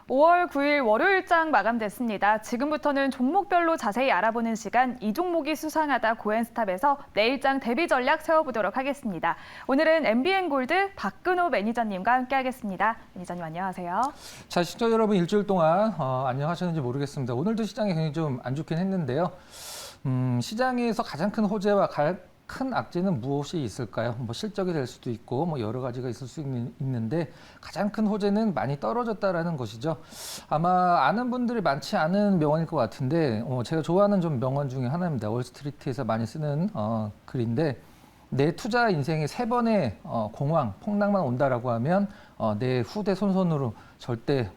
5월 9일 월요일장 마감됐습니다. 지금부터는 종목별로 자세히 알아보는 시간, 이 종목이 수상하다 고엔스탑에서 내일장 대비 전략 세워보도록 하겠습니다. 오늘은 MBN골드 박근호 매니저님과 함께하겠습니다. 매니저님 안녕하세요. 자, 시청자 여러분 일주일 동안 안녕하셨는지 모르겠습니다. 오늘도 시장이 굉장히 좀 안 좋긴 했는데요. 시장에서 가장 큰 호재와 큰 악재는 무엇이 있을까요? 뭐 실적이 될 수도 있고 뭐 여러 가지가 있을 수 있는데 가장 큰 호재는 많이 떨어졌다라는 것이죠. 아마 아는 분들이 많지 않은 명언일 것 같은데 제가 좋아하는 좀 명언 중에 하나입니다. 월스트리트에서 많이 쓰는 글인데 내 투자 인생에 3번의 공황, 폭락만 온다라고 하면 내 후대 손손으로 절대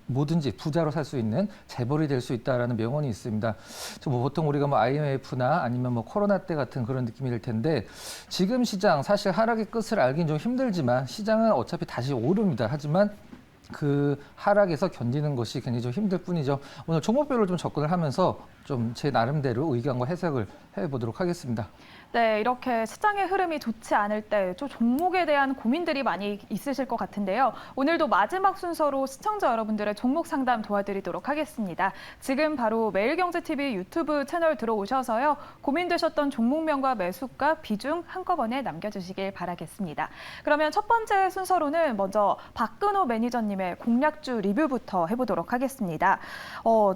뭐든지 부자로 살 수 있는 재벌이 될 수 있다라는 명언이 있습니다. 뭐 보통 우리가 뭐 IMF나 아니면 뭐 코로나 때 같은 그런 느낌이 될 텐데 지금 시장 사실 하락의 끝을 알긴 좀 힘들지만 시장은 어차피 다시 오릅니다. 하지만 그 하락에서 견디는 것이 굉장히 좀 힘들 뿐이죠. 오늘 종목별로 좀 접근을 하면서 좀 제 나름대로 의견과 해석을 해보도록 하겠습니다. 네, 이렇게 시장의 흐름이 좋지 않을 때 좀 종목에 대한 고민들이 많이 있으실 것 같은데요. 오늘도 마지막 순서로 시청자 여러분들의 종목 상담 도와드리도록 하겠습니다. 지금 바로 매일경제TV 유튜브 채널 들어오셔서요. 고민되셨던 종목명과 매수가, 비중 한꺼번에 남겨주시길 바라겠습니다. 그러면 첫 번째 순서로는 먼저 박근호 매니저님의 공략주 리뷰부터 해보도록 하겠습니다.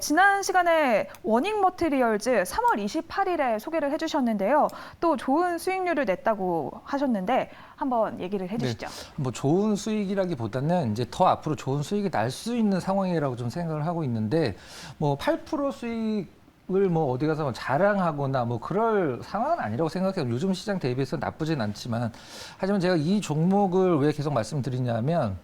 지난 시간에 워닝머티리얼즈 3월 28일에 소개를 해주셨는데요. 또 좋은 수익률을 냈다고 하셨는데 한번 얘기를 해주시죠. 네, 뭐 좋은 수익이라기보다는 이제 더 앞으로 좋은 수익이 날 수 있는 상황이라고 좀 생각을 하고 있는데 뭐 8% 수익을 뭐 어디 가서 자랑하거나 뭐 그럴 상황은 아니라고 생각해요. 요즘 시장 대비해서 나쁘진 않지만 하지만 제가 이 종목을 왜 계속 말씀드리냐면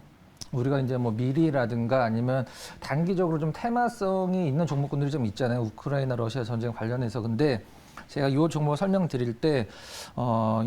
우리가 이제 뭐 미리라든가 아니면 단기적으로 좀 테마성이 있는 종목군들이 좀 있잖아요. 우크라이나 러시아 전쟁 관련해서. 근데 제가 이 종목을 설명드릴 때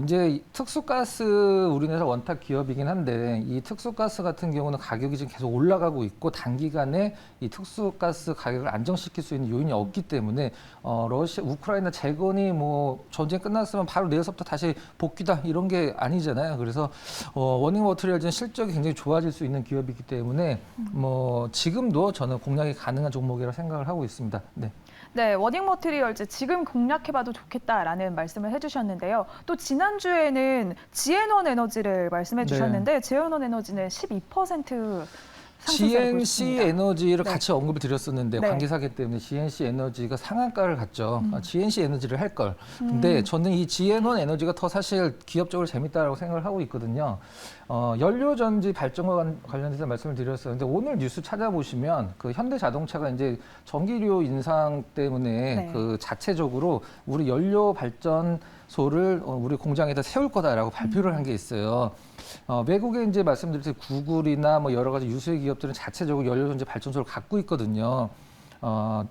이제 특수가스 우리나라 원탁 기업이긴 한데 이 특수가스 같은 경우는 가격이 지금 계속 올라가고 있고 단기간에 이 특수가스 가격을 안정시킬 수 있는 요인이 없기 때문에 러시아 우크라이나 재건이 뭐 전쟁 끝났으면 바로 내일서부터 다시 복귀다 이런 게 아니잖아요. 그래서 워닝머티리얼즈는 실적이 굉장히 좋아질 수 있는 기업이기 때문에 뭐 지금도 저는 공략이 가능한 종목이라고 생각을 하고 있습니다. 네. 네, 워닝머티리얼즈 지금 공략해봐도 좋겠다라는 말씀을 해주셨는데요. 또 지난주에는 지앤원 에너지를 말씀해 주셨는데 네. 지앤원 에너지는 12% GNC 에너지를 네. 같이 언급을 드렸었는데 네. 관계사기 때문에 GNC 에너지가 상한가를 갔죠. GNC 에너지를 할 걸. 근데 저는 이 GN1 에너지가 더 사실 기업적으로 재밌다라고 생각을 하고 있거든요. 연료전지 발전과 관련해서 말씀을 드렸었는데 오늘 뉴스 찾아보시면 그 현대자동차가 이제 전기료 인상 때문에 네. 그 자체적으로 우리 연료 발전소를 우리 공장에다 세울 거다라고 발표를 한 게 있어요. 외국에 이제 말씀드릴 때 구글이나 뭐 여러 가지 유수의 기업들은 자체적으로 연료전지 발전소를 갖고 있거든요.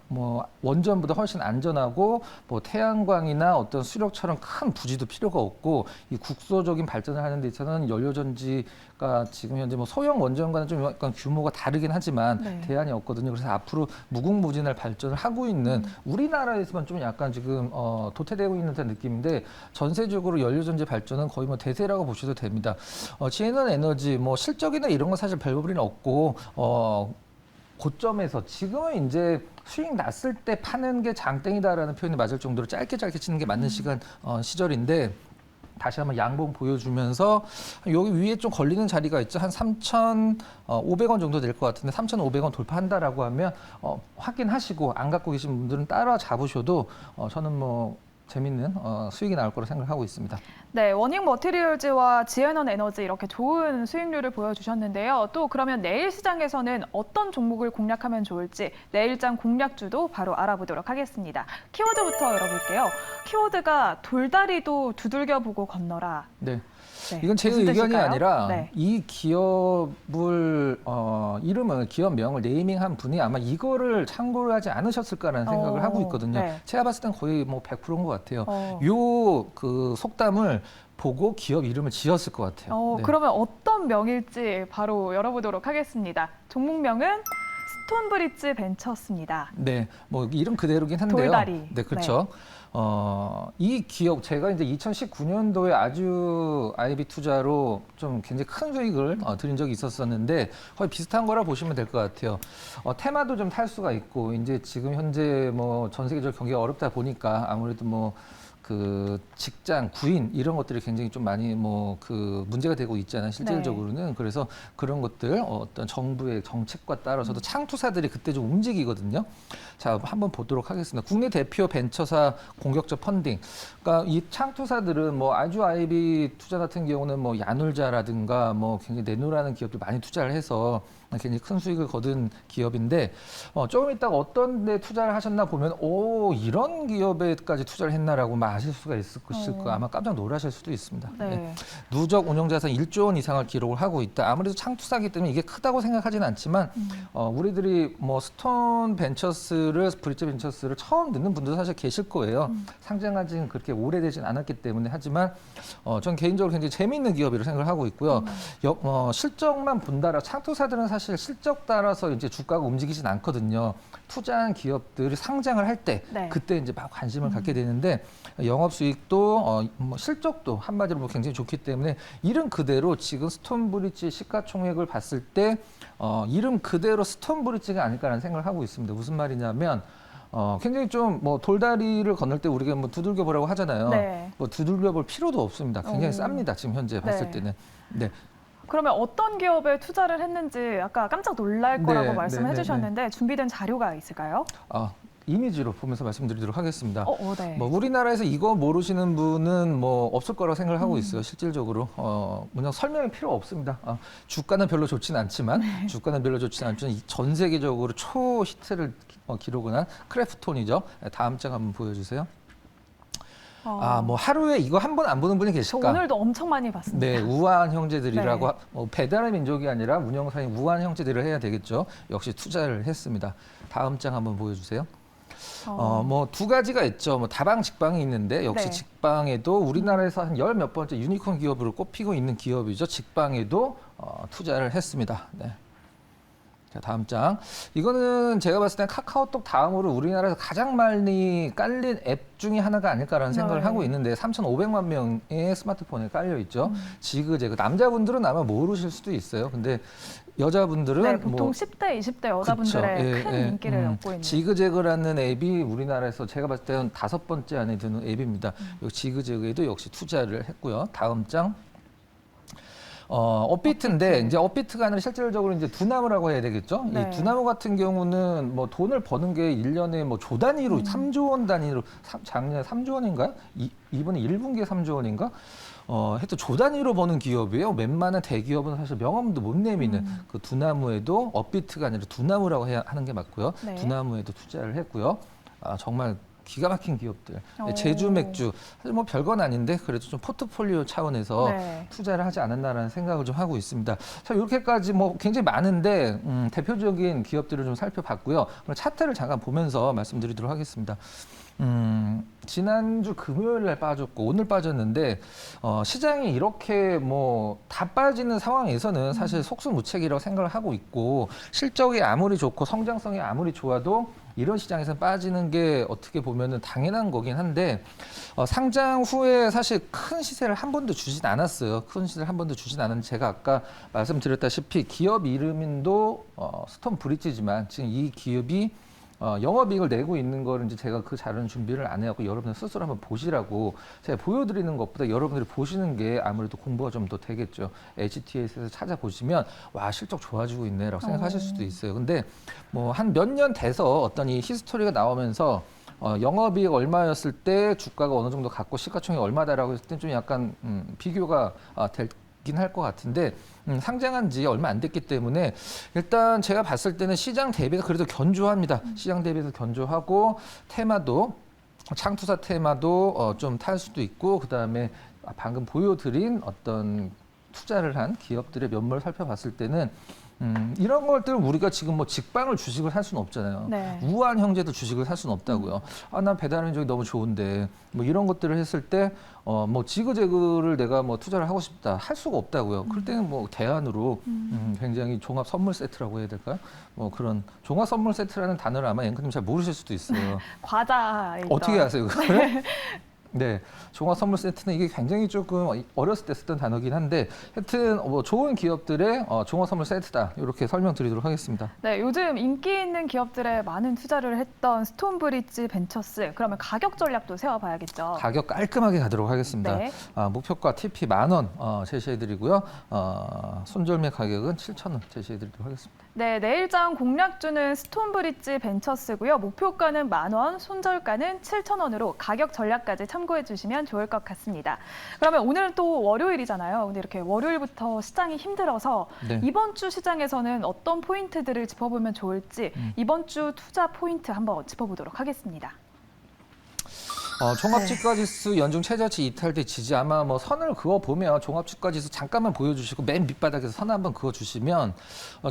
뭐 원전보다 훨씬 안전하고 뭐 태양광이나 어떤 수력처럼 큰 부지도 필요가 없고 이 국소적인 발전을 하는 데 있어서는 연료전지가 지금 현재 뭐 소형 원전과는 좀 약간 규모가 다르긴 하지만 네. 대안이 없거든요. 그래서 앞으로 무궁무진할 발전을 하고 있는 우리나라에서만 좀 약간 지금 도태되고 있는 듯한 느낌인데 전세적으로 연료전지 발전은 거의 뭐 대세라고 보셔도 됩니다. GN원 에너지 뭐 실적이나 이런 건 사실 별볼일은 없고 고점에서 지금은 이제 수익 났을 때 파는 게 장땡이다라는 표현이 맞을 정도로 짧게 치는 게 맞는 시절인데 다시 한번 양봉 보여주면서 여기 위에 좀 걸리는 자리가 있죠. 한 3,500원 정도 될 것 같은데 3,500원 돌파한다라고 하면 확인하시고 안 갖고 계신 분들은 따라 잡으셔도 저는 뭐 재밌는 수익이 나올 거라 생각하고 있습니다. 네, 워닝머티리얼즈와 지앤원 에너지 이렇게 좋은 수익률을 보여주셨는데요. 또 그러면 내일 시장에서는 어떤 종목을 공략하면 좋을지 내일장 공략주도 바로 알아보도록 하겠습니다. 키워드부터 열어볼게요. 키워드가 돌다리도 두들겨보고 건너라. 네. 네, 이건 제 무슨 의견이 뜻일까요? 아니라 네. 이 기업을 이름을 기업명을 네이밍한 분이 아마 이거를 참고를 하지 않으셨을까라는 생각을 하고 있거든요. 네. 제가 봤을 땐 거의 뭐 100%인 것 같아요. 어. 요 그 속담을 보고 기업 이름을 지었을 것 같아요. 네. 그러면 어떤 명일지 바로 열어보도록 하겠습니다. 종목명은 스톤브리지 벤처스입니다. 네, 뭐 이름 그대로긴 한데요. 돌다리. 네, 그렇죠. 이 기업 제가 이제 2019년도에 아주 IB 투자로 좀 굉장히 큰 수익을 드린 적이 있었었는데 거의 비슷한 거라 보시면 될 것 같아요. 테마도 좀 탈 수가 있고 이제 지금 현재 뭐 전 세계적으로 경기가 어렵다 보니까 아무래도 뭐 그 직장, 구인 이런 것들이 굉장히 좀 많이 뭐 그 문제가 되고 있잖아요. 실질적으로는. 그래서 그런 것들 어떤 정부의 정책과 따라서도 창투사들이 그때 좀 움직이거든요. 자, 한번 보도록 하겠습니다. 국내 대표 벤처사 공격적 펀딩. 그러니까 이 창투사들은 뭐 아주 IB 투자 같은 경우는 뭐 야놀자라든가 뭐 굉장히 내노라는 기업들 많이 투자를 해서 굉장히 큰 수익을 거둔 기업인데 조금 있다가 어떤 데 투자를 하셨나 보면 오 이런 기업에까지 투자를 했나라고 막 아실 수가 있을 거 아마 깜짝 놀라실 수도 있습니다. 네. 네. 누적 운용자산 1조 원 이상을 기록을 하고 있다. 아무래도 창투사기 때문에 이게 크다고 생각하지는 않지만 우리들이 뭐 스톤 벤처스를 브릿지 벤처스를 처음 듣는 분들도 사실 계실 거예요. 상장한 지는 그렇게 오래되진 않았기 때문에 하지만 전 개인적으로 굉장히 재미있는 기업이라고 생각을 하고 있고요. 실적만 본다라 창투사들은 사실 실적 따라서 이제 주가가 움직이진 않거든요. 투자한 기업들이 상장을 할 때 네. 그때 이제 막 관심을 갖게 되는데 영업 수익도 뭐 실적도 한마디로 뭐 굉장히 좋기 때문에 이름 그대로 지금 스톤브리지 시가총액을 봤을 때 이름 그대로 스톤브리지가 아닐까라는 생각을 하고 있습니다. 무슨 말이냐면 굉장히 좀 뭐 돌다리를 건널 때 우리가 뭐 두들겨 보라고 하잖아요. 네. 뭐 두들겨 볼 필요도 없습니다. 굉장히 오. 쌉니다. 지금 현재 봤을 네. 때는. 네. 그러면 어떤 기업에 투자를 했는지 아까 깜짝 놀랄 거라고 네, 말씀을 네, 네, 해주셨는데 준비된 자료가 있을까요? 이미지로 보면서 말씀드리도록 하겠습니다. 네. 뭐 우리나라에서 이거 모르시는 분은 뭐 없을 거라고 생각을 하고 있어요. 실질적으로 그냥 설명이 필요 없습니다. 주가는 별로 좋진 않지만 주가는 별로 좋진 않지만 전 세계적으로 초 히트를 기록을 한 크래프톤이죠. 다음 장 한번 보여주세요. 뭐 하루에 이거 한 번 안 보는 분이 저 계실까? 오늘도 엄청 많이 봤습니다. 네, 우한 형제들이라고 네. 배달의 민족이 아니라 운영사인 우한 형제들을 해야 되겠죠. 역시 투자를 했습니다. 다음 장 한번 보여주세요. 뭐 두 가지가 있죠. 뭐 다방 직방이 있는데 역시 네. 직방에도 우리나라에서 한 열 몇 번째 유니콘 기업으로 꼽히고 있는 기업이죠. 직방에도 투자를 했습니다. 네. 자, 다음 장. 이거는 제가 봤을 땐 카카오톡 다음으로 우리나라에서 가장 많이 깔린 앱 중에 하나가 아닐까라는 생각을 네. 하고 있는데 3,500만 명의 스마트폰에 깔려 있죠. 지그재그. 남자분들은 아마 모르실 수도 있어요. 근데 여자분들은 네, 보통 뭐 10대, 20대 여자분들의 그쵸. 큰 인기를 얻고 있는. 지그재그라는 앱이 우리나라에서 제가 봤을 때는 5번째 안에 드는 앱입니다. 이 지그재그에도 역시 투자를 했고요. 다음 장. 업비트인데 이제 업비트가 아니라 실질적으로 이제 두나무라고 해야 되겠죠. 네. 이 두나무 같은 경우는 뭐 돈을 버는 게 1년에 뭐 조 단위로 3조 원 단위로 작년에 3조 원인가요? 이번에 1분기에 3조 원인가? 하여튼 조 단위로 버는 기업이에요. 웬만한 대기업은 사실 명함도 못 내미는 그 두나무에도 업비트가 아니라 두나무라고 해야 하는 게 맞고요. 네. 두나무에도 투자를 했고요. 정말 기가 막힌 기업들. 오. 제주 맥주. 사실 뭐 별건 아닌데 그래도 좀 포트폴리오 차원에서 네. 투자를 하지 않았나라는 생각을 좀 하고 있습니다. 자, 이렇게까지 뭐 굉장히 많은데 대표적인 기업들을 좀 살펴봤고요. 그럼 차트를 잠깐 보면서 말씀드리도록 하겠습니다. 지난주 금요일 날 빠졌고 오늘 빠졌는데 시장이 이렇게 뭐 다 빠지는 상황에서는 사실 속수무책이라고 생각을 하고 있고 실적이 아무리 좋고 성장성이 아무리 좋아도 이런 시장에서 빠지는 게 어떻게 보면은 당연한 거긴 한데 상장 후에 사실 큰 시세를 한 번도 주진 않았어요. 큰 시세를 한 번도 주진 않았는데 제가 아까 말씀드렸다시피 기업 이름도 스톤 브릿지지만 지금 이 기업이 영업이익을 내고 있는 거를 이제 제가 그 자료는 준비를 안 해갖고 여러분들 스스로 한번 보시라고 제가 보여드리는 것보다 여러분들이 보시는 게 아무래도 공부가 좀 더 되겠죠. HTS에서 찾아보시면 와 실적 좋아지고 있네라고 생각하실 수도 있어요. 근데 뭐 한 몇 년 돼서 어떤 이 히스토리가 나오면서 영업이익 얼마였을 때 주가가 어느 정도 갔고 시가총액 얼마다라고 했을 때 좀 약간 비교가 되긴 할 것 같은데 상장한 지 얼마 안 됐기 때문에 일단 제가 봤을 때는 시장 대비해서 그래도 견조합니다. 시장 대비해서 견조하고 테마도 창투사 테마도 좀 탈 수도 있고 그다음에 방금 보여드린 어떤 투자를 한 기업들의 면모를 살펴봤을 때는 이런 것들은 우리가 지금 뭐 직방을 주식을 살 수는 없잖아요. 네. 우한 형제도 주식을 살 수는 없다고요. 아, 난 배달 민족이 너무 좋은데 뭐 이런 것들을 했을 때 뭐 지그재그를 내가 뭐 투자를 하고 싶다 할 수가 없다고요. 그럴 때는 뭐 대안으로 굉장히 종합 선물 세트라고 해야 될까요? 뭐 그런 종합 선물 세트라는 단어를 아마 앵커님 잘 모르실 수도 있어요. 과자 어떻게 아세요, 그걸? 네, 종합 선물 세트는 이게 굉장히 조금 어렸을 때 쓰던 단어긴 한데 하여튼 뭐 좋은 기업들의 종합 선물 세트다 이렇게 설명드리도록 하겠습니다. 네, 요즘 인기 있는 기업들에 많은 투자를 했던 스톤브리지 벤처스. 그러면 가격 전략도 세워봐야겠죠. 가격 깔끔하게 가도록 하겠습니다. 네. 목표가 TP 10,000원 제시해드리고요. 손절매 가격은 7,000원 제시해드리도록 하겠습니다. 네, 내일장 공략주는 스톤브리지 벤처스고요. 목표가는 10,000원, 손절가는 7,000원으로 가격 전략까지 참고해 주시면 좋을 것 같습니다. 그러면 오늘은 또 월요일이잖아요. 근데 이렇게 월요일부터 시장이 힘들어서 네. 이번 주 시장에서는 어떤 포인트들을 짚어보면 좋을지 이번 주 투자 포인트 한번 짚어보도록 하겠습니다. 종합주가지수 연중 최저치 이탈돼 지지 아마 뭐 선을 그어 보면 종합주가지수 잠깐만 보여주시고 맨 밑바닥에서 선 한번 그어 주시면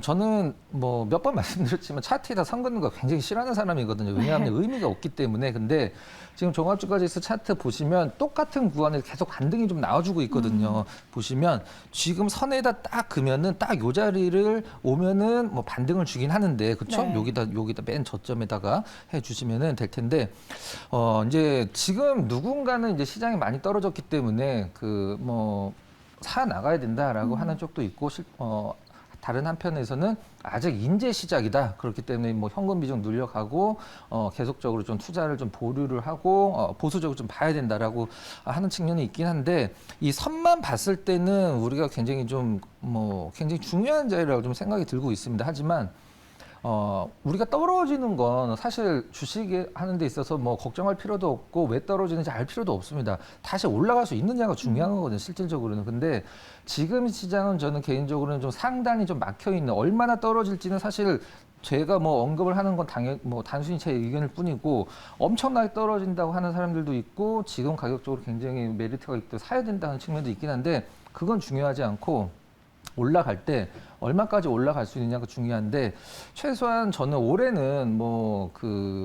저는 뭐 몇 번 말씀드렸지만 차트에다 선 긋는 거 굉장히 싫어하는 사람이거든요. 왜냐하면 의미가 없기 때문에. 근데 지금 종합주가지수 차트 보시면 똑같은 구간에 계속 반등이 좀 나와주고 있거든요. 보시면 지금 선에다 딱 그면은 딱 요 자리를 오면은 뭐 반등을 주긴 하는데 그렇죠? 네. 여기다 맨 저점에다가 해주시면은 될 텐데 이제 지금 누군가는 이제 시장이 많이 떨어졌기 때문에 그 뭐 사 나가야 된다라고 하는 쪽도 있고 다른 한편에서는 아직 인재 시작이다. 그렇기 때문에 뭐 현금 비중 늘려가고 계속적으로 좀 투자를 좀 보류를 하고 보수적으로 좀 봐야 된다라고 하는 측면이 있긴 한데 이 선만 봤을 때는 우리가 굉장히 좀 뭐 굉장히 중요한 자리라고 좀 생각이 들고 있습니다. 하지만 우리가 떨어지는 건 사실 주식 하는 데 있어서 뭐 걱정할 필요도 없고 왜 떨어지는지 알 필요도 없습니다. 다시 올라갈 수 있느냐가 중요한 거거든요, 실질적으로는. 근데 지금 시장은 저는 개인적으로는 좀 상단이 좀 막혀 있는, 얼마나 떨어질지는 사실 제가 뭐 언급을 하는 건 뭐 단순히 제 의견일 뿐이고 엄청나게 떨어진다고 하는 사람들도 있고 지금 가격적으로 굉장히 메리트가 있고 사야 된다는 측면도 있긴 한데 그건 중요하지 않고 올라갈 때 얼마까지 올라갈 수 있느냐가 중요한데 최소한 저는 올해는 뭐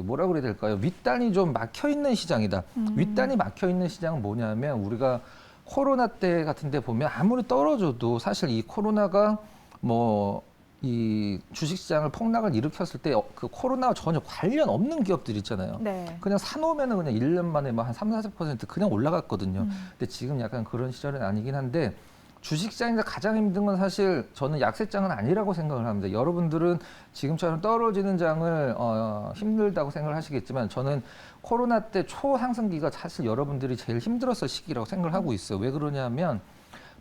뭐라 그래야 될까요? 윗단이 좀 막혀 있는 시장이다. 윗단이 막혀 있는 시장은 뭐냐면 우리가 코로나 때 같은 데 보면 아무리 떨어져도 사실 이 코로나가 뭐 이 주식시장을 폭락을 일으켰을 때 그 코로나와 전혀 관련 없는 기업들 있잖아요. 네. 그냥 사놓으면은 그냥 1년 만에 뭐 한 3~40% 그냥 올라갔거든요. 근데 지금 약간 그런 시절은 아니긴 한데 주식시장에서 가장 힘든 건 사실 저는 약세장은 아니라고 생각을 합니다. 여러분들은 지금처럼 떨어지는 장을 힘들다고 생각을 하시겠지만 저는 코로나 때 초상승기가 사실 여러분들이 제일 힘들었을 시기라고 생각을 하고 있어요. 왜 그러냐면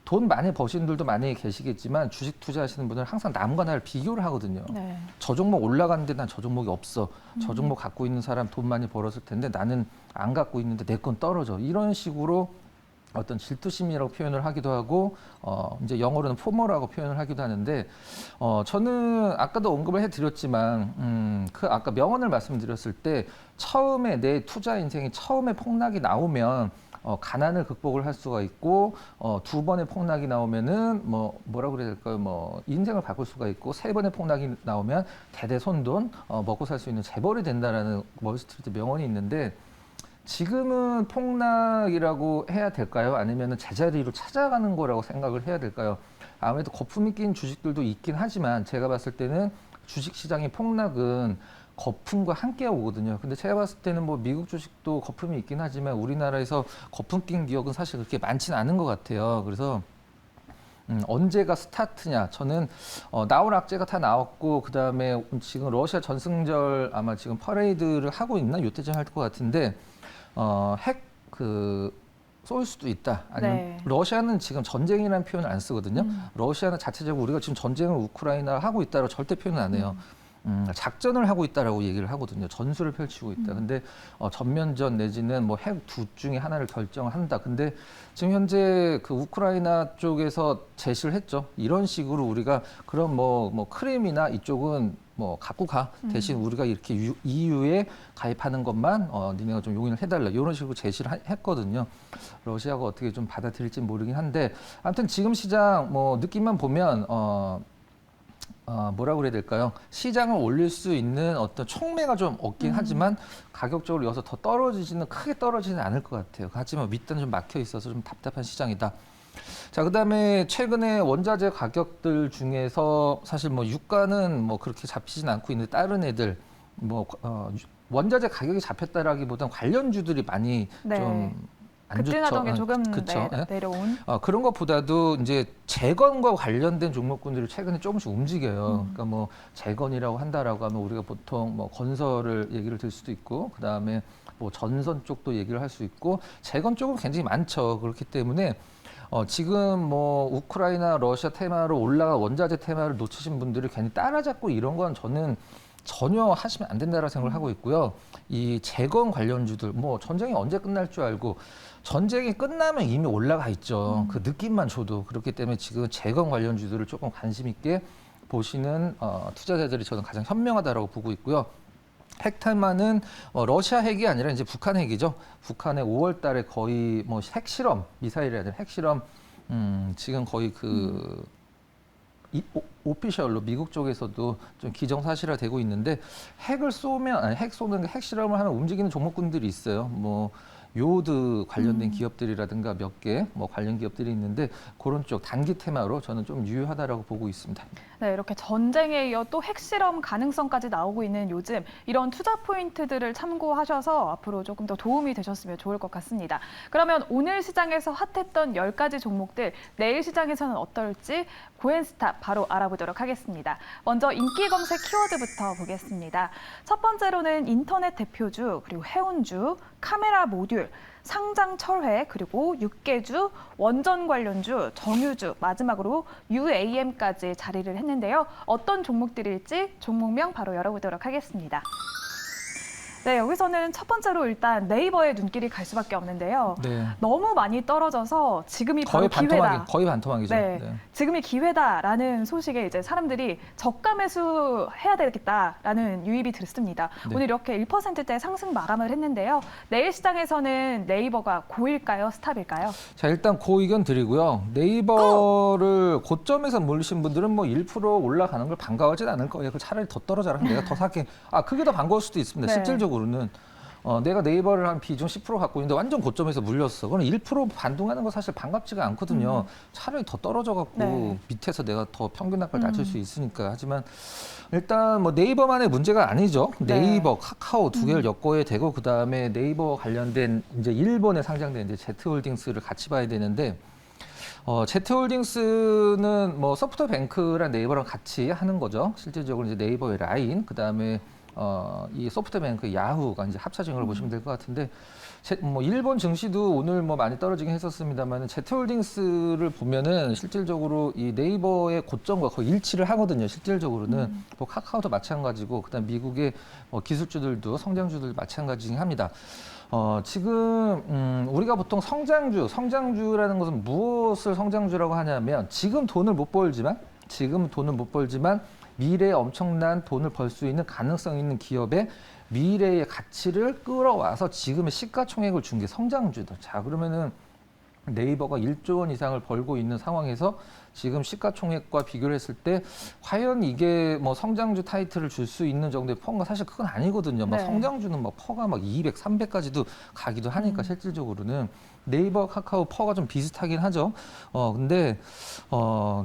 돈 많이 버신 분들도 많이 계시겠지만 주식 투자하시는 분들은 항상 남과 나를 비교를 하거든요. 네. 저 종목 올라가는데 난 저 종목이 없어. 저 종목 갖고 있는 사람 돈 많이 벌었을 텐데 나는 안 갖고 있는데 내 건 떨어져. 이런 식으로 어떤 질투심이라고 표현을 하기도 하고 이제 영어로는 포모라고 표현을 하기도 하는데 저는 아까도 언급을 해드렸지만 그 아까 명언을 말씀드렸을 때 처음에 내 투자 인생이 처음에 폭락이 나오면 가난을 극복을 할 수가 있고 두 번의 폭락이 나오면은 뭐라고 그래야 될까요? 뭐 인생을 바꿀 수가 있고 세 번의 폭락이 나오면 대대손돈 먹고 살 수 있는 재벌이 된다라는 월스트리트 명언이 있는데 지금은 폭락이라고 해야 될까요? 아니면 제자리로 찾아가는 거라고 생각을 해야 될까요? 아무래도 거품이 낀 주식들도 있긴 하지만 제가 봤을 때는 주식시장의 폭락은 거품과 함께 오거든요. 근데 제가 봤을 때는 뭐 미국 주식도 거품이 있긴 하지만 우리나라에서 거품 낀 기업은 사실 그렇게 많지는 않은 것 같아요. 그래서 언제가 스타트냐? 저는 나올 악재가 다 나왔고 그 다음에 지금 러시아 전승절 아마 지금 퍼레이드를 하고 있나 이때쯤 할 것 같은데 쏠 수도 있다. 아니면 네. 러시아는 지금 전쟁이라는 표현을 안 쓰거든요. 러시아는 자체적으로 우리가 지금 전쟁을 우크라이나 하고 있다고 절대 표현을 안 해요. 작전을 하고 있다라고 얘기를 하거든요. 전술을 펼치고 있다. 근데 전면전 내지는 뭐 핵 두 중에 하나를 결정을 한다. 근데 지금 현재 그 우크라이나 쪽에서 제시를 했죠. 이런 식으로 우리가 그럼 뭐 크림이나 이쪽은 뭐 갖고 가. 대신 우리가 이렇게 EU에 가입하는 것만 니네가 좀 용인을 해달라. 이런 식으로 제시를 했거든요. 러시아가 어떻게 좀 받아들일지 모르긴 한데 아무튼 지금 시장 뭐 느낌만 보면 뭐라고 그래야 될까요? 시장을 올릴 수 있는 어떤 촉매가 좀 없긴 하지만 가격적으로 여기서 더 크게 떨어지지는 않을 것 같아요. 하지만 윗단은 좀 막혀 있어서 좀 답답한 시장이다. 자, 그다음에 최근에 원자재 가격들 중에서 사실 뭐 유가는 뭐 그렇게 잡히진 않고 있는데 다른 애들 원자재 가격이 잡혔다라기보다는 관련주들이 많이 네. 좀 안 급등하던 게 좋죠. 조금 그쵸? 예? 내려온. 그런 것보다도 이제 재건과 관련된 종목군들이 최근에 조금씩 움직여요. 그러니까 뭐 재건이라고 한다라고 하면 우리가 보통 뭐 건설을 얘기를 들 수도 있고, 그 다음에 뭐 전선 쪽도 얘기를 할 수 있고, 재건 쪽은 굉장히 많죠. 그렇기 때문에 지금 뭐 우크라이나, 러시아 테마로 올라가 원자재 테마를 놓치신 분들이 괜히 따라잡고 이런 건 저는 전혀 하시면 안 된다라고 생각을 하고 있고요. 이 재건 관련주들, 뭐 전쟁이 언제 끝날 줄 알고 전쟁이 끝나면 이미 올라가 있죠. 그 느낌만 줘도. 그렇기 때문에 지금 재건 관련주들을 조금 관심 있게 보시는 투자자들이 저는 가장 현명하다라고 보고 있고요. 핵탄만은 러시아 핵이 아니라 이제 북한 핵이죠. 북한의 5월 달에 거의 뭐 핵실험, 미사일이라든 핵실험, 지금 거의 오피셜로 미국 쪽에서도 좀 기정사실화되고 있는데 핵을 쏘면 아니 핵 쏘는 핵 실험을 하면 움직이는 종목군들이 있어요. 뭐 요드 관련된 기업들이라든가 몇 개 뭐 관련 기업들이 있는데 그런 쪽 단기 테마로 저는 좀 유효하다라고 보고 있습니다. 네, 이렇게 전쟁에 이어 또 핵실험 가능성까지 나오고 있는 요즘 이런 투자 포인트들을 참고하셔서 앞으로 조금 더 도움이 되셨으면 좋을 것 같습니다. 그러면 오늘 시장에서 핫했던 10가지 종목들 내일 시장에서는 어떨지 고엔스탑 바로 알아보도록 하겠습니다. 먼저 인기 검색 키워드부터 보겠습니다. 첫 번째로는 인터넷 대표주, 그리고 해운주, 카메라 모듈, 상장 철회, 그리고 육계주, 원전 관련주, 정유주, 마지막으로 UAM까지 자리를 했는데요. 어떤 종목들일지 종목명 바로 열어보도록 하겠습니다. 네, 여기서는 첫 번째로 일단 네이버에 눈길이 갈 수밖에 없는데요. 네. 너무 많이 떨어져서 지금이 바로 기회다. 거의 반토막이죠. 네, 네. 지금이 기회다라는 소식에 이제 사람들이 저가 매수해야 되겠다라는 유입이 들습니다. 네. 오늘 이렇게 1%대 상승 마감을 했는데요. 내일 시장에서는 네이버가 고일까요, 스탑일까요? 자, 일단 고 의견 드리고요. 네이버를 고점에서 몰리신 분들은 뭐 1% 올라가는 걸 반가워하진 않을 거예요. 그 차라리 더 떨어져라. 내가 더 살게. 그게 더 반가울 수도 있습니다. 네. 실질적으로는 내가 네이버를 한 비중 10% 갖고 있는데 완전 고점에서 물렸어. 그럼 1% 반등하는 거 사실 반갑지가 않거든요. 차라리 더 떨어져 갖고 네. 밑에서 내가 더 평균 낙가를 낮출 수 있으니까. 하지만 일단 뭐 네이버만의 문제가 아니죠. 네. 네이버, 카카오 두 개를 엮어야 되고 그다음에 네이버 관련된 이제 일본에 상장된 이제 제트홀딩스를 같이 봐야 되는데 제트홀딩스는 뭐 소프트뱅크랑 네이버랑 같이 하는 거죠. 실질적으로 이제 네이버의 라인, 그다음에 이 소프트뱅크, 야후가 이제 합쳐진 걸 보시면 될 것 같은데, 뭐 일본 증시도 오늘 뭐 많이 떨어지긴 했었습니다만, 제트홀딩스를 보면은 실질적으로 이 네이버의 고점과 거의 일치를 하거든요. 실질적으로는 뭐 카카오도 마찬가지고, 그다음 미국의 기술주들도 성장주들 마찬가지긴 합니다. 지금 우리가 보통 성장주라는 것은 무엇을 성장주라고 하냐면 지금 돈을 못 벌지만 미래에 엄청난 돈을 벌 수 있는 가능성 있는 기업의 미래의 가치를 끌어와서 지금의 시가총액을 준 게 성장주다. 자, 그러면은 네이버가 1조 원 이상을 벌고 있는 상황에서 지금 시가총액과 비교를 했을 때 과연 이게 뭐 성장주 타이틀을 줄 수 있는 정도의 퍼가 사실 그건 아니거든요. 막 네. 성장주는 막 퍼가 막 200, 300까지도 가기도 하니까 실질적으로는 네이버, 카카오 퍼가 좀 비슷하긴 하죠. 근데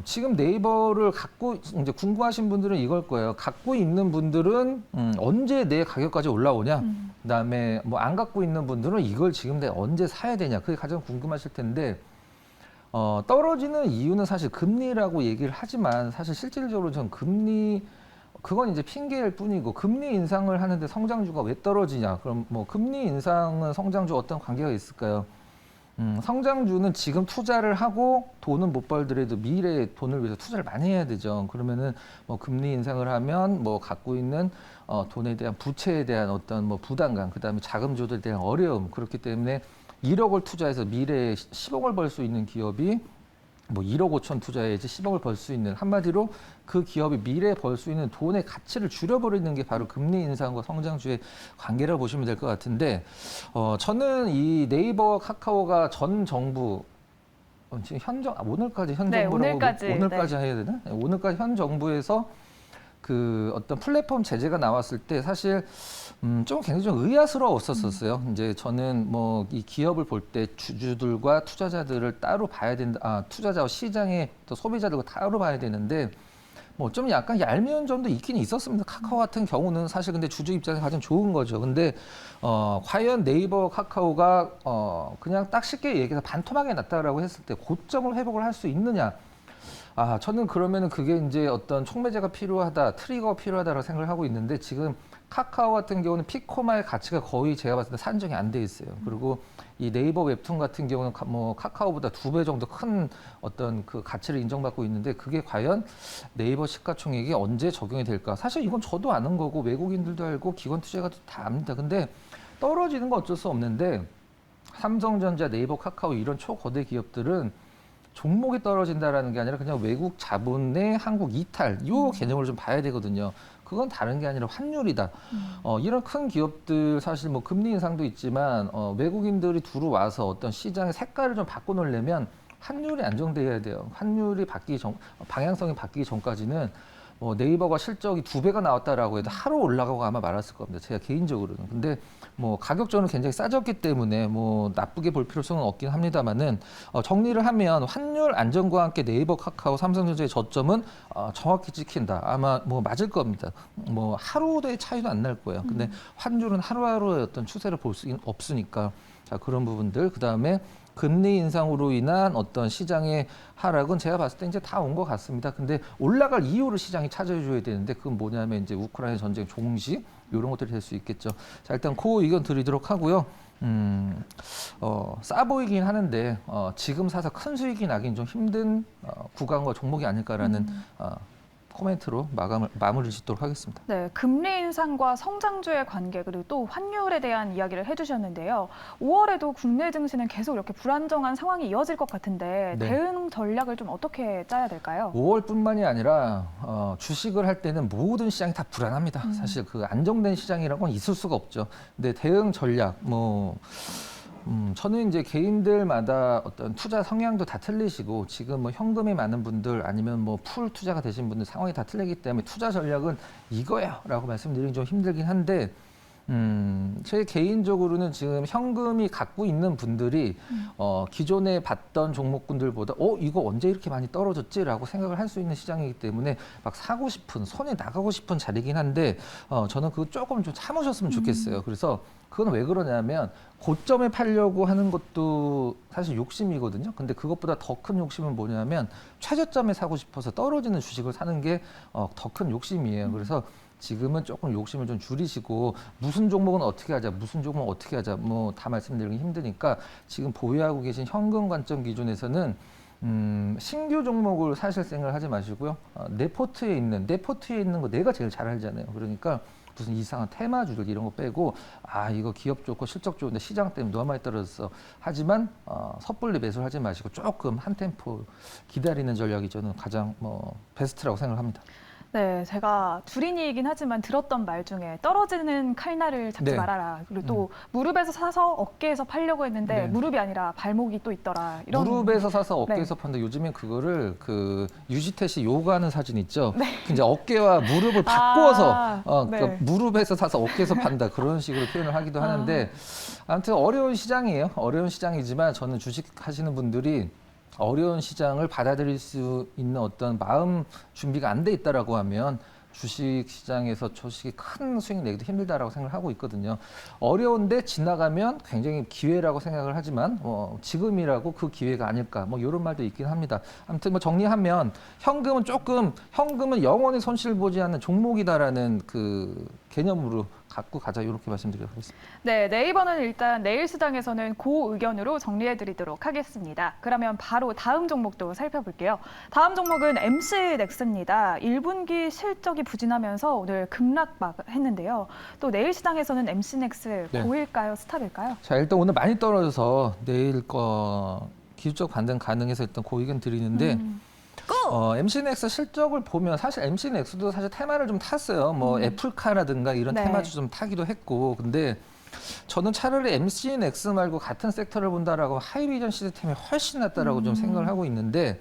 지금 네이버를 갖고 이제 궁금하신 분들은 이걸 거예요. 갖고 있는 분들은 언제 내 가격까지 올라오냐. 그다음에 뭐 안 갖고 있는 분들은 이걸 지금 내가 언제 사야 되냐. 그게 가장 궁금하실 텐데 떨어지는 이유는 사실 금리라고 얘기를 하지만 사실 실질적으로 전 그건 이제 핑계일 뿐이고 금리 인상을 하는데 성장주가 왜 떨어지냐. 그럼 뭐 금리 인상은 성장주 어떤 관계가 있을까요? 성장주는 지금 투자를 하고 돈은 못 벌더라도 미래의 돈을 위해서 투자를 많이 해야 되죠. 그러면은 뭐 금리 인상을 하면 뭐 갖고 있는 돈에 대한 부채에 대한 어떤 뭐 부담감, 그다음에 자금 조달에 대한 어려움, 그렇기 때문에 1억을 투자해서 미래에 10억을 벌 수 있는 기업이 뭐 1억 5천 투자해야지 10억을 벌 수 있는, 한마디로 그 기업이 미래에 벌 수 있는 돈의 가치를 줄여버리는 게 바로 금리 인상과 성장주의 관계라고 보시면 될 것 같은데, 저는 이 네이버와 카카오가 전 정부 지금 오늘까지 현 네, 정부라고 오늘까지 해야 되나? 네, 오늘까지 현 정부에서 그 어떤 플랫폼 제재가 나왔을 때 사실 좀 굉장히 좀 의아스러웠었어요. 이제 저는 뭐 이 기업을 볼 때 주주들과 투자자들을 따로 봐야 된다. 투자자와 시장의 또 소비자들과 따로 봐야 되는데 뭐 좀 약간 얄미운 점도 있긴 있었습니다. 카카오 같은 경우는 사실 근데 주주 입장에서 가장 좋은 거죠. 근데 과연 네이버 카카오가 그냥 딱 쉽게 얘기해서 반토막이 났다라고 했을 때 고점을 회복을 할 수 있느냐? 저는 그러면은 그게 이제 어떤 촉매제가 필요하다, 트리거가 필요하다라고 생각을 하고 있는데 지금 카카오 같은 경우는 피코마의 가치가 거의 제가 봤을 때 산정이 안 돼 있어요. 그리고 이 네이버 웹툰 같은 경우는 뭐 카카오보다 2배 정도 큰 어떤 그 가치를 인정받고 있는데 그게 과연 네이버 시가총액이 언제 적용이 될까? 사실 이건 저도 아는 거고 외국인들도 알고 기관 투자가도 다 압니다. 근데 떨어지는 건 어쩔 수 없는데 삼성전자, 네이버, 카카오 이런 초거대 기업들은 종목이 떨어진다라는 게 아니라 그냥 외국 자본의 한국 이탈 이 개념으로 좀 봐야 되거든요. 그건 다른 게 아니라 환율이다. 이런 큰 기업들 사실 뭐 금리 인상도 있지만 외국인들이 들어와서 어떤 시장의 색깔을 좀 바꿔놓으려면 환율이 안정돼야 돼요. 환율이 바뀌기 전, 방향성이 바뀌기 전까지는 뭐 네이버가 실적이 2배가 나왔다라고 해도 하루 올라가고 아마 말았을 겁니다. 제가 개인적으로는. 근데 뭐 가격적으로 굉장히 싸졌기 때문에 뭐 나쁘게 볼 필요성은 없긴 합니다만은 정리를 하면 환율 안정과 함께 네이버, 카카오, 삼성전자의 저점은 정확히 찍힌다. 아마 뭐 맞을 겁니다. 뭐 하루의 차이도 안 날 거예요. 근데 환율은 하루하루의 어떤 추세를 볼 수 없으니까 자 그런 부분들 그다음에 금리 인상으로 인한 어떤 시장의 하락은 제가 봤을 때 이제 다 온 것 같습니다. 근데 올라갈 이유를 시장이 찾아줘야 되는데 그건 뭐냐면 이제 우크라이나 전쟁 종식 이런 것들이 될 수 있겠죠. 자 일단 그 의견 드리도록 하고요. 싸 보이긴 하는데 지금 사서 큰 수익이 나긴 좀 힘든 구간과 종목이 아닐까라는 코멘트로 마무리를 짓도록 하겠습니다. 네, 금리 인상과 성장주의 관계 그리고 또 환율에 대한 이야기를 해주셨는데요. 5월에도 국내 증시는 계속 이렇게 불안정한 상황이 이어질 것 같은데 네. 대응 전략을 좀 어떻게 짜야 될까요? 5월뿐만이 아니라 주식을 할 때는 모든 시장이 다 불안합니다. 사실 그 안정된 시장이라는 건 있을 수가 없죠. 근데 대응 전략 저는 이제 개인들마다 어떤 투자 성향도 다 틀리시고 지금 뭐 현금이 많은 분들 아니면 뭐 풀 투자가 되신 분들 상황이 다 틀리기 때문에 투자 전략은 이거야라고 말씀드리기 좀 힘들긴 한데 제 개인적으로는 지금 현금이 갖고 있는 분들이 기존에 봤던 종목군들보다 이거 언제 이렇게 많이 떨어졌지라고 생각을 할 수 있는 시장이기 때문에 막 사고 싶은 손에 나가고 싶은 자리긴 한데 저는 그거 조금 좀 참으셨으면 좋겠어요. 그래서 그건 왜 그러냐면 고점에 팔려고 하는 것도 사실 욕심이거든요. 근데 그것보다 더 큰 욕심은 뭐냐면 최저점에 사고 싶어서 떨어지는 주식을 사는 게 더 큰 욕심이에요. 그래서 지금은 조금 욕심을 좀 줄이시고 무슨 종목은 어떻게 하자, 무슨 종목은 어떻게 하자 뭐 다 말씀드리기 힘드니까 지금 보유하고 계신 현금 관점 기준에서는 신규 종목을 사실 생각을 하지 마시고요. 내 포트에 있는 거 내가 제일 잘 알잖아요. 그러니까 무슨 이상한 테마주들 이런 거 빼고 이거 기업 좋고 실적 좋은데 시장 때문에 너무 많이 떨어졌어. 하지만 섣불리 매수를 하지 마시고 조금 한 템포 기다리는 전략이 저는 가장 베스트라고 생각을 합니다. 네, 제가 주린이이긴 하지만 들었던 말 중에 떨어지는 칼날을 잡지 네. 말아라. 그리고 또 무릎에서 사서 어깨에서 팔려고 했는데 네. 무릎이 아니라 발목이 또 있더라. 이런 무릎에서 사서 어깨에서 판다. 요즘엔 그거를 그 유지태 씨 요가하는 사진 있죠. 이제 어깨와 무릎을 바꾸어서 네. 그러니까 무릎에서 사서 어깨에서 판다 그런 식으로 표현을 하기도 하는데 아무튼 어려운 시장이에요. 어려운 시장이지만 저는 주식 하시는 분들이 어려운 시장을 받아들일 수 있는 어떤 마음 준비가 안 돼 있다라고 하면 주식 시장에서 주식이 큰 수익 내기도 힘들다라고 생각을 하고 있거든요. 어려운데 지나가면 굉장히 기회라고 생각을 하지만 지금이라고 그 기회가 아닐까 뭐 이런 말도 있긴 합니다. 아무튼 뭐 정리하면 현금은 영원히 손실 보지 않는 종목이다라는 그 개념으로 갖고 가자 이렇게 말씀드리도록 하겠습니다. 네, 네이버는 일단 내일 시장에서는 그 의견으로 정리해드리도록 하겠습니다. 그러면 바로 다음 종목도 살펴볼게요. 다음 종목은 MC넥스입니다. 1분기 실적이 부진하면서 오늘 급락했는데요. 또 내일 시장에서는 MC넥스 네. 고일까요? 스탑일까요? 자 일단 오늘 많이 떨어져서 내일 기술적 반등 가능해서 일단 그 의견 드리는데 MC넥스 실적을 보면 사실 MC넥스도 사실 테마를 좀 탔어요. 뭐 애플카라든가 이런 네. 테마주 좀 타기도 했고 근데 저는 차라리 MC넥스 말고 같은 섹터를 본다라고 하이비전 시스템이 훨씬 낫다라고 좀 생각을 하고 있는데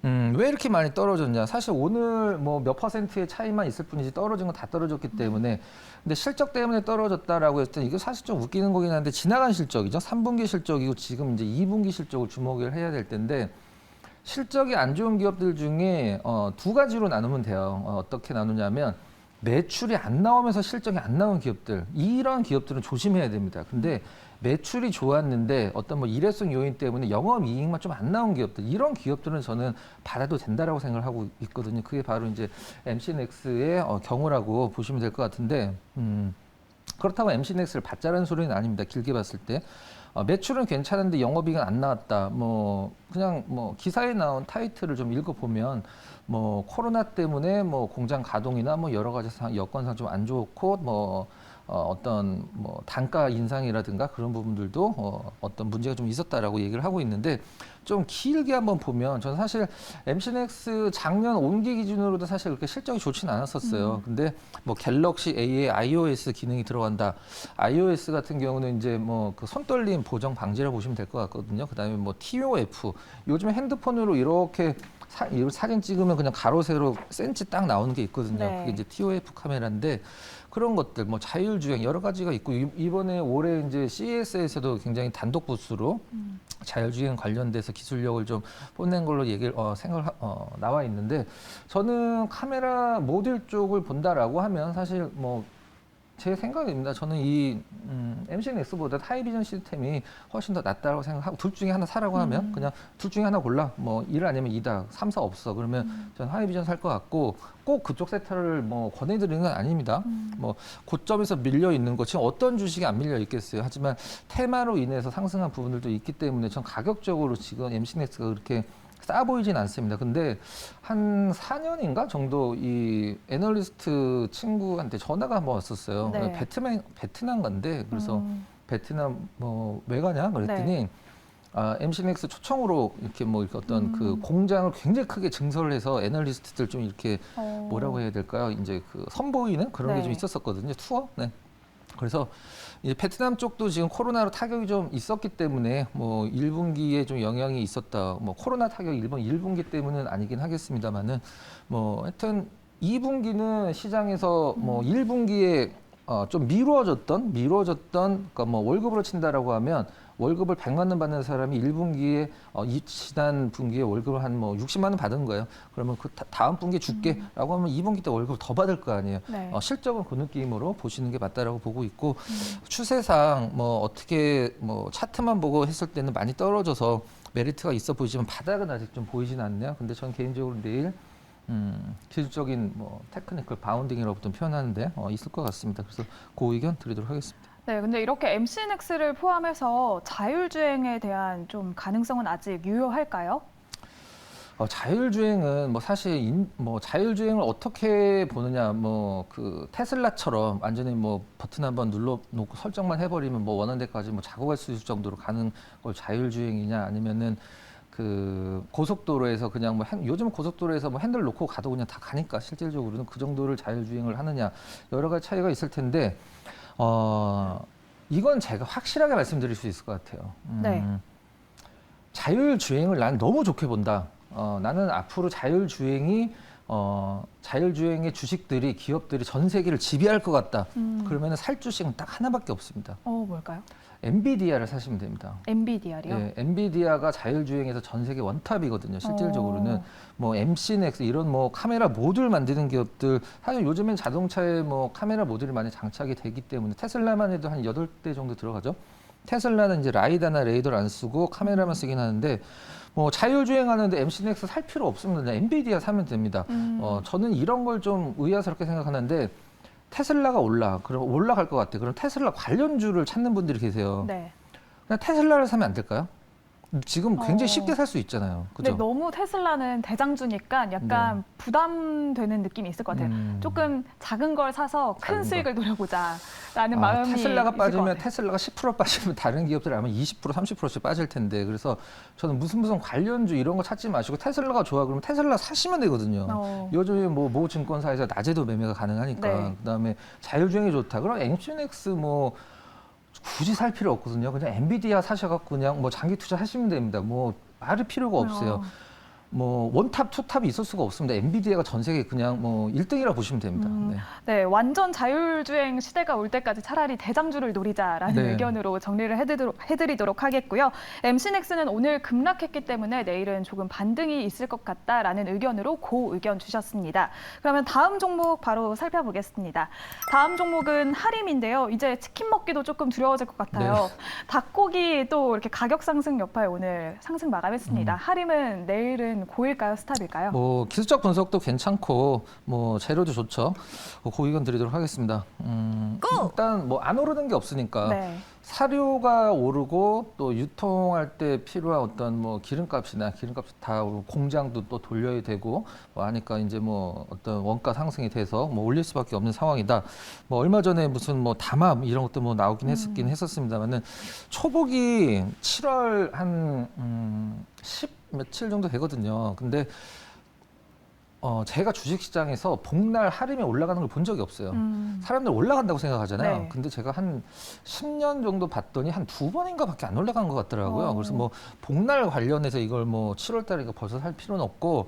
왜 이렇게 많이 떨어졌냐? 사실 오늘 뭐 몇 퍼센트의 차이만 있을 뿐이지 떨어진 건 다 떨어졌기 때문에. 근데 실적 때문에 떨어졌다라고 했을 때 이거 사실 좀 웃기는 거긴 한데 지나간 실적이죠. 3분기 실적이고 지금 이제 2분기 실적을 주목을 해야 될 텐데 실적이 안 좋은 기업들 중에 두 가지로 나누면 돼요. 어떻게 나누냐면 매출이 안 나오면서 실적이 안 나온 기업들, 이런 기업들은 조심해야 됩니다. 근데 매출이 좋았는데 어떤 뭐 일회성 요인 때문에 영업이익만 좀 안 나온 기업들, 이런 기업들은 저는 받아도 된다라고 생각을 하고 있거든요. 그게 바로 이제 MC넥스의 경우라고 보시면 될 것 같은데, 그렇다고 MC넥스를 받자라는 소리는 아닙니다. 길게 봤을 때. 매출은 괜찮은데 영업이익은 안 나왔다. 뭐 그냥 뭐 기사에 나온 타이틀을 좀 읽어보면 뭐 코로나 때문에 뭐 공장 가동이나 뭐 여러 가지 여건상 좀 안 좋고 뭐 어떤 뭐 단가 인상이라든가 그런 부분들도 어떤 문제가 좀 있었다라고 얘기를 하고 있는데 좀 길게 한번 보면 저는 사실 MC넥스 작년 온기 기준으로도 사실 그렇게 실적이 좋지는 않았었어요. 근데 뭐 갤럭시 A에 iOS 기능이 들어간다. iOS 같은 경우는 이제 뭐 그 손떨림 보정 방지라고 보시면 될 것 같거든요. 그다음에 뭐 TOF 요즘에 핸드폰으로 이렇게 사진 찍으면 그냥 가로 세로 센치 딱 나오는 게 있거든요. 네. 그게 이제 TOF 카메라인데 그런 것들 뭐 자율주행 여러 가지가 있고 이번에 올해 이제 CES에서도 굉장히 단독 부스로 자율주행 관련돼서 기술력을 좀 뽐낸 걸로 얘기를 나와 있는데 저는 카메라 모듈 쪽을 본다라고 하면 사실 뭐 제 생각입니다. 저는 이 MC넥스보다 하이비전 시스템이 훨씬 더 낫다고 생각하고 둘 중에 하나 사라고 하면 그냥 둘 중에 하나 골라. 뭐 1 아니면 2다. 3, 4 없어. 그러면 저는 하이비전 살 것 같고 꼭 그쪽 세터를 뭐 권해드리는 건 아닙니다. 뭐 고점에서 밀려 있는 것 지금 어떤 주식이 안 밀려 있겠어요. 하지만 테마로 인해서 상승한 부분들도 있기 때문에 전 가격적으로 지금 MC넥스가 그렇게 싸 보이진 않습니다. 근데 한 4년인가 정도 이 애널리스트 친구한테 전화가 한번 왔었어요. 네. 베트남 간대. 그래서 베트남 뭐 왜 가냐 그랬더니 MC넥스 초청으로 이렇게 뭐 이렇게 어떤 그 공장을 굉장히 크게 증설을 해서 애널리스트들 좀 이렇게 뭐라고 해야 될까요? 이제 그 선보이는 그런 게 좀 네. 있었었거든요. 투어. 네. 그래서 이제 베트남 쪽도 지금 코로나로 타격이 좀 있었기 때문에 뭐 1분기에 좀 영향이 있었다. 뭐 코로나 타격 일본 1분기 때문은 아니긴 하겠습니다만은 뭐 하여튼 2분기는 시장에서 뭐 1분기에 좀 미뤄졌던 그러니까 뭐 월급으로 친다라고 하면 월급을 100만 원 받는 사람이 1분기에 지난 분기에 월급을 한 뭐 60만 원 받은 거예요. 그러면 그 다음 분기에 줄게라고 하면 2분기 때 월급을 더 받을 거 아니에요. 네. 실적은 그 느낌으로 보시는 게 맞다라고 보고 있고 추세상 뭐 어떻게 뭐 차트만 보고 했을 때는 많이 떨어져서 메리트가 있어 보이지만 바닥은 아직 좀 보이진 않네요. 근데 저는 개인적으로 내일 기술적인 뭐 테크니컬 바운딩이라고 좀 표현하는데 있을 것 같습니다. 그래서 그 의견 드리도록 하겠습니다. 네, 근데 이렇게 MC넥스를 포함해서 자율주행에 대한 좀 가능성은 아직 유효할까요? 자율주행은 뭐 사실 뭐 자율주행을 어떻게 보느냐 뭐 그 테슬라처럼 완전히 뭐 버튼 한번 눌러놓고 설정만 해버리면 뭐 원하는 데까지 뭐 자고 갈 수 있을 정도로 가는 걸 자율주행이냐 아니면은 그 고속도로에서 그냥 뭐 요즘 고속도로에서 뭐 핸들 놓고 가도 그냥 다 가니까 실질적으로는 그 정도를 자율주행을 하느냐 여러 가지 차이가 있을 텐데 이건 제가 확실하게 말씀드릴 수 있을 것 같아요. 네. 자율주행을 난 너무 좋게 본다. 나는 앞으로 자율주행의 주식들이 기업들이 전 세계를 지배할 것 같다. 그러면 살 주식은 딱 하나밖에 없습니다. 뭘까요? 엔비디아를 사시면 됩니다. 엔비디아요? 네, 엔비디아가 자율주행에서 전 세계 원탑이거든요. 실질적으로는 뭐 MC넥스 이런 뭐 카메라 모듈 만드는 기업들 사실 요즘엔 자동차에 뭐 카메라 모듈이 많이 장착이 되기 때문에 테슬라만 해도 한 8대 정도 들어가죠. 테슬라는 이제 라이다나 레이더를 안 쓰고 카메라만 쓰긴 하는데 뭐 자율주행하는데 MC넥스 살 필요 없습니다. 그냥 엔비디아 사면 됩니다. 저는 이런 걸 좀 의아스럽게 생각하는데 테슬라가 그럼 올라갈 것 같아. 그럼 테슬라 관련주를 찾는 분들이 계세요. 네. 그냥 테슬라를 사면 안 될까요? 지금 굉장히 쉽게 살 수 있잖아요. 근데 그죠? 너무 테슬라는 대장주니까 약간 부담되는 느낌이 있을 것 같아요. 조금 작은 걸 사서 큰 작은 수익을 노려보자라는 마음이 테슬라가 있을 것 빠지면 같아요. 테슬라가 10% 빠지면 다른 기업들이 아마 20% 30%씩 빠질 텐데 그래서 저는 무슨 관련주 이런 거 찾지 마시고 테슬라가 좋아 그러면 테슬라 사시면 되거든요. 요즘에 모 증권사에서 낮에도 매매가 가능하니까 네. 그다음에 자율주행이 좋다. 그럼 MC넥스 뭐 굳이 살 필요 없거든요. 그냥 엔비디아 사셔갖고 그냥 뭐 장기 투자하시면 됩니다. 뭐 말을 필요가 없어요. 뭐 원탑, 투탑이 있을 수가 없습니다. 엔비디아가 전 세계 그냥 뭐 1등이라 보시면 됩니다. 네. 네, 완전 자율주행 시대가 올 때까지 차라리 대장주를 노리자라는 네. 의견으로 정리를 해드리도록 하겠고요. MC넥스는 오늘 급락했기 때문에 내일은 조금 반등이 있을 것 같다라는 의견으로 고 의견 주셨습니다. 그러면 다음 종목 바로 살펴보겠습니다. 다음 종목은 하림인데요. 이제 치킨 먹기도 조금 두려워질 것 같아요. 네. 닭고기 또 이렇게 가격 상승 여파에 오늘 상승 마감했습니다. 하림은 내일은 고일까요, 스탑일까요? 뭐 기술적 분석도 괜찮고 뭐 재료도 좋죠. 그 의견 드리도록 하겠습니다. 일단 뭐 안 오르는 게 없으니까 네. 사료가 오르고 또 유통할 때 필요한 어떤 뭐 기름값이나 기름값 다 오르고 공장도 또 돌려야 되고 뭐 하니까 이제 뭐 어떤 원가 상승이 돼서 뭐 올릴 수밖에 없는 상황이다. 뭐 얼마 전에 무슨 뭐 담합 이런 것도 뭐 나오긴 했었습니다만은 초복이 7월 한 10 며칠 정도 되거든요. 근데 제가 주식시장에서 복날 하림에 올라가는 걸 본 적이 없어요. 사람들 올라간다고 생각하잖아요. 네. 근데 제가 한 10년 정도 봤더니 한 2번인가 밖에 안 올라간 것 같더라고요. 그래서 뭐 복날 관련해서 이걸 뭐 7월 달이니까 벌써 살 필요는 없고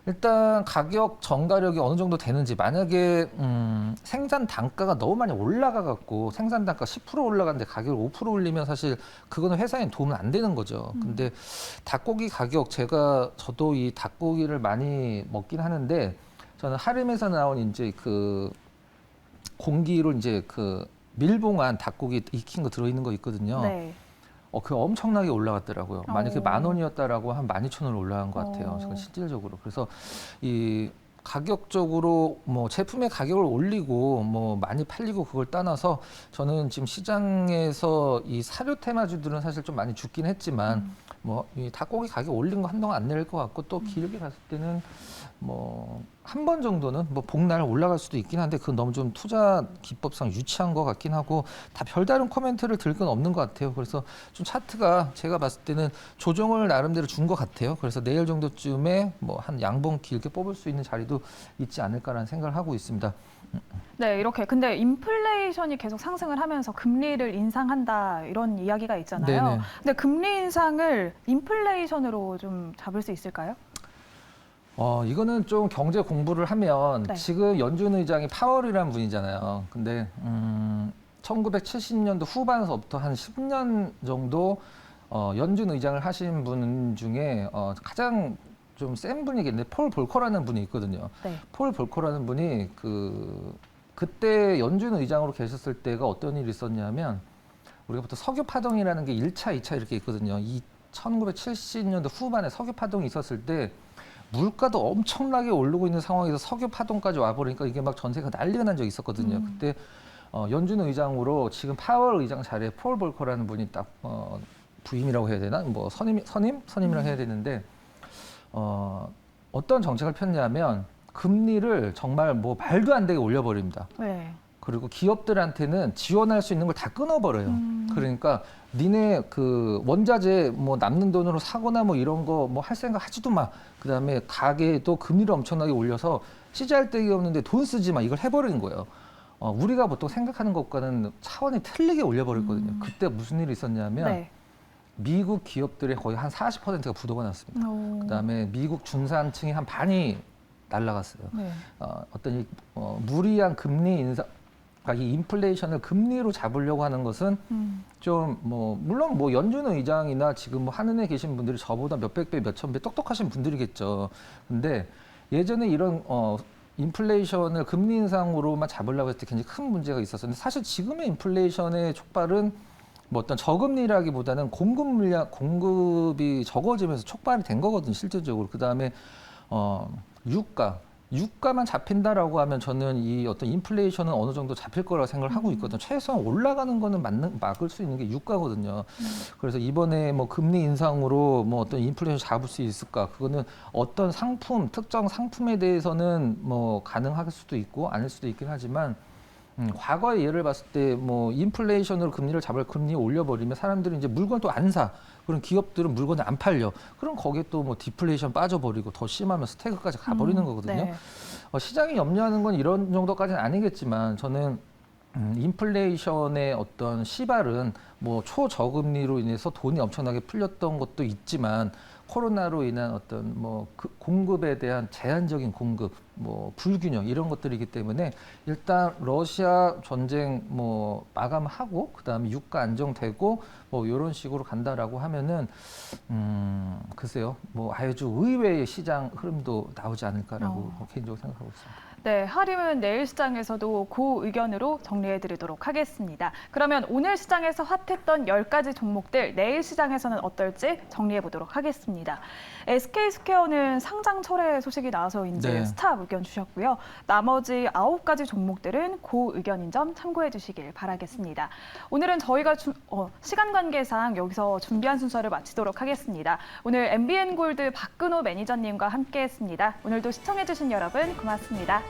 일단 가격 전가력이 어느 정도 되는지 만약에 생산 단가가 너무 많이 올라가 갖고 생산 단가 10% 올라가는데 가격을 5% 올리면 사실 그거는 회사에 도움은 안 되는 거죠. 근데 닭고기 가격 저도 이 닭고기를 많이 먹긴 하는데 저는 하림에서 나온 이제 그 공기로 이제 그 밀봉한 닭고기 익힌 거 들어있는 거 있거든요. 네. 그 엄청나게 올라갔더라고요. 만약에 오. 10,000원이었다라고 한 12,000원 올라간 것 같아요. 제가 실질적으로. 그래서 이 가격적으로 뭐 제품의 가격을 올리고 뭐 많이 팔리고 그걸 떠나서 저는 지금 시장에서 이 사료 테마주들은 사실 좀 많이 죽긴 했지만 뭐 이 닭고기 가격 올린 거 한동안 안 내릴 것 같고 또 길게 봤을 때는 뭐 한 번 정도는 뭐 복날 올라갈 수도 있긴 한데 그건 너무 좀 투자 기법상 유치한 것 같긴 하고 다 별다른 코멘트를 들 건 없는 것 같아요. 그래서 좀 차트가 제가 봤을 때는 조정을 나름대로 준 것 같아요. 그래서 내일 정도쯤에 뭐 한 양봉 길게 뽑을 수 있는 자리도 있지 않을까라는 생각을 하고 있습니다. 네, 이렇게 근데 인플레이션이 계속 상승을 하면서 금리를 인상한다 이런 이야기가 있잖아요. 네네. 근데 금리 인상을 인플레이션으로 좀 잡을 수 있을까요? 이거는 좀 경제 공부를 하면 네. 지금 연준 의장이 파월이라는 분이잖아요. 근데 1970년도 후반서부터 한 10년 정도 연준 의장을 하신 분 중에 가장 좀 센 분이겠는데 폴 볼커라는 분이 있거든요. 네. 폴 볼커라는 분이 그때 연준 의장으로 계셨을 때가 어떤 일이 있었냐면 우리가 보통 석유 파동이라는 게 1차, 2차 이렇게 있거든요. 1970년도 후반에 석유 파동이 있었을 때 물가도 엄청나게 오르고 있는 상황에서 석유 파동까지 와버리니까 이게 막 전세가 난리가 난 적이 있었거든요. 그때 연준 의장으로 지금 파월 의장 자리에 폴 볼커라는 분이 딱 부임이라고 해야 되나? 뭐 선임이라고 해야 되는데 어떤 정책을 폈냐면 금리를 정말 뭐 말도 안 되게 올려버립니다. 네. 그리고 기업들한테는 지원할 수 있는 걸 다 끊어버려요. 그러니까 니네 그 원자재 뭐 남는 돈으로 사거나 뭐 이런 거 뭐 할 생각 하지도 마. 그다음에 가게도 금리를 엄청나게 올려서 시잘 데기 없는데 돈 쓰지 마. 이걸 해버리는 거예요. 우리가 보통 생각하는 것과는 차원이 틀리게 올려버렸거든요. 그때 무슨 일이 있었냐면 네. 미국 기업들의 거의 한 40%가 부도가 났습니다. 그다음에 미국 중산층이 한 반이 날라갔어요. 네. 어떤 무리한 금리 인상, 그러니까 이 인플레이션을 금리로 잡으려고 하는 것은 좀 뭐 물론 뭐 연준 의장이나 지금 뭐 하늘에 계신 분들이 저보다 몇백 배, 몇천 배 똑똑하신 분들이겠죠. 근데 예전에 이런 인플레이션을 금리 인상으로만 잡으려고 했을 때 굉장히 큰 문제가 있었는데 사실 지금의 인플레이션의 촉발은 뭐 어떤 저금리라기보다는 공급이 적어지면서 촉발이 된 거거든요, 실질적으로. 그 다음에 유가만 잡힌다라고 하면 저는 이 어떤 인플레이션은 어느 정도 잡힐 거라고 생각을 하고 있거든요. 최소한 올라가는 거는 막을 수 있는 게 유가거든요. 그래서 이번에 뭐 금리 인상으로 뭐 어떤 인플레이션 잡을 수 있을까? 그거는 어떤 특정 상품에 대해서는 뭐 가능할 수도 있고 아닐 수도 있긴 하지만 과거의 예를 봤을 때 뭐 인플레이션으로 금리 올려버리면 사람들이 이제 물건 또 안 사. 그럼 기업들은 물건을 안 팔려. 그럼 거기에 또 뭐 디플레이션 빠져버리고 더 심하면 스태그까지 가버리는 거거든요. 네. 시장이 염려하는 건 이런 정도까지는 아니겠지만 저는 인플레이션의 어떤 시발은 뭐 초저금리로 인해서 돈이 엄청나게 풀렸던 것도 있지만 코로나로 인한 어떤 공급에 대한 제한적인 공급, 불균형 이런 것들이기 때문에 일단 러시아 전쟁 마감하고 그다음에 유가 안정되고 이런 식으로 간다라고 하면은 글쎄요, 아주 의외의 시장 흐름도 나오지 않을까라고 개인적으로 생각하고 있습니다. 네, 하림은 내일 시장에서도 그 의견으로 정리해드리도록 하겠습니다. 그러면 오늘 시장에서 핫했던 10가지 종목들 내일 시장에서는 어떨지 정리해보도록 하겠습니다. SK스퀘어는 상장 철회 소식이 나와서인지 네. 스탑 의견 주셨고요. 나머지 9가지 종목들은 그 의견인 점 참고해 주시길 바라겠습니다. 오늘은 저희가 시간 관계상 여기서 준비한 순서를 마치도록 하겠습니다. 오늘 MBN골드 박근호 매니저님과 함께했습니다. 오늘도 시청해주신 여러분 고맙습니다.